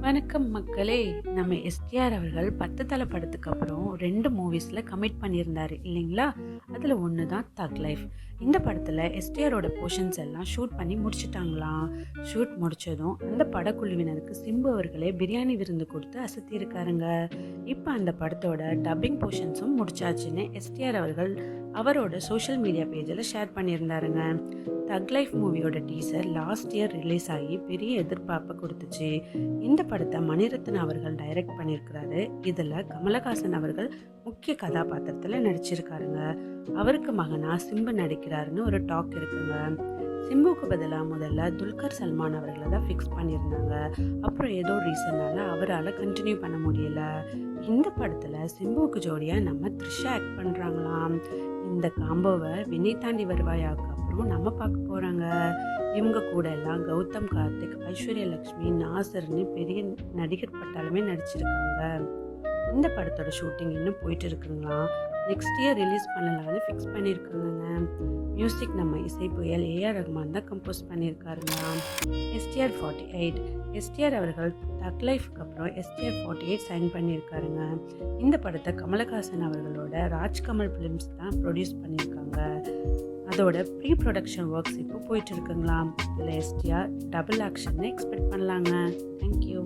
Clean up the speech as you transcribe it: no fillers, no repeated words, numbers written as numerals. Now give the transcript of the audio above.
வணக்கம் மக்களே. நம்ம எஸ்டிஆர் அவர்கள் 10 தல படத்துக்கு அப்புறம் 2 மூவிஸில் கமிட் பண்ணியிருந்தாரு இல்லைங்களா? அதில் ஒன்று தான் தக் லைஃப். இந்த படத்தில் எஸ்டிஆரோட போர்ஷன்ஸ் எல்லாம் ஷூட் பண்ணி முடிச்சிட்டாங்களாம். ஷூட் முடித்ததும் அந்த படக்குழுவினருக்கு சிம்பு அவர்களே பிரியாணி விருந்து கொடுத்து அசத்தியிருக்காருங்க. இப்போ அந்த படத்தோட டப்பிங் போர்ஷன்ஸும் முடிச்சாச்சுன்னு எஸ்டிஆர் அவர்கள் அவரோட சோஷியல் மீடியா பேஜில் ஷேர் பண்ணியிருந்தாருங்க. தக் லைஃப் மூவியோட டீசர் லாஸ்ட் இயர் ரிலீஸ் ஆகி பெரிய எதிர்பார்ப்பை கொடுத்துச்சு. இந்த படத்தை மணிரத்னம் அவர்கள் டைரக்ட் பண்ணியிருக்கிறாரு. இதில் கமலஹாசன் அவர்கள் முக்கிய கதாபாத்திரத்தில் நடிச்சிருக்காருங்க. அவருக்கு மகனா சிம்பு நடிக்கிறாருன்னு ஒரு டாக் இருக்குங்க. சிம்புக்கு பதிலாக முதல்ல துல்கர் சல்மான் அவர்களை தான் ஃபிக்ஸ் பண்ணியிருந்தாங்க. அப்புறம் ஏதோ ரீசனால அவரால் கண்டினியூ பண்ண முடியல. இந்த படத்தில் சிம்புவுக்கு ஜோடியாக நம்ம த்ரிஷா ஆக்ட் பண்ணுறாங்களாம். இந்த காம்போவை வினை தாண்டி வருவாயாக்கு அப்புறம் நம்ம பார்க்க போகிறாங்க. இவங்க கூட எல்லாம் கௌதம் கார்த்திக், ஐஸ்வர்யா லக்ஷ்மி, நாசர்னு பெரிய நடிகர் பட்டாலுமே நடிச்சிருக்காங்க. இந்த படத்தோட ஷூட்டிங் இன்னும் போயிட்டு இருக்குங்களாம். நெக்ஸ்ட் இயர் ரிலீஸ் பண்ணலான்னு ஃபிக்ஸ் பண்ணியிருக்காங்க. மியூசிக் நம்ம இசை புயல் ஏஆர் ரஹ்மான் தான் கம்போஸ் பண்ணியிருக்காருங்களாம். எஸ்டிஆர் 48 எஸ்டிஆர் அவர்கள் தக் லைஃப்க்கு அப்புறம் எஸ்டிஆர் 48 சைன் பண்ணியிருக்காருங்க. இந்த படத்தை கமலஹாசன் அவர்களோட ராஜ்கமல் ஃபிலிம்ஸ் தான் ப்ரொடியூஸ் பண்ணியிருக்காங்க. அதோட ப்ரீ ப்ரொடக்ஷன் ஒர்க்ஸ் இப்போ போயிட்டு இருக்குங்களாம். இதில் எஸ்டிஆர் டபுள் ஆக்ஷன் எக்ஸ்பெக்ட் பண்ணலாங்க. தேங்க்யூ.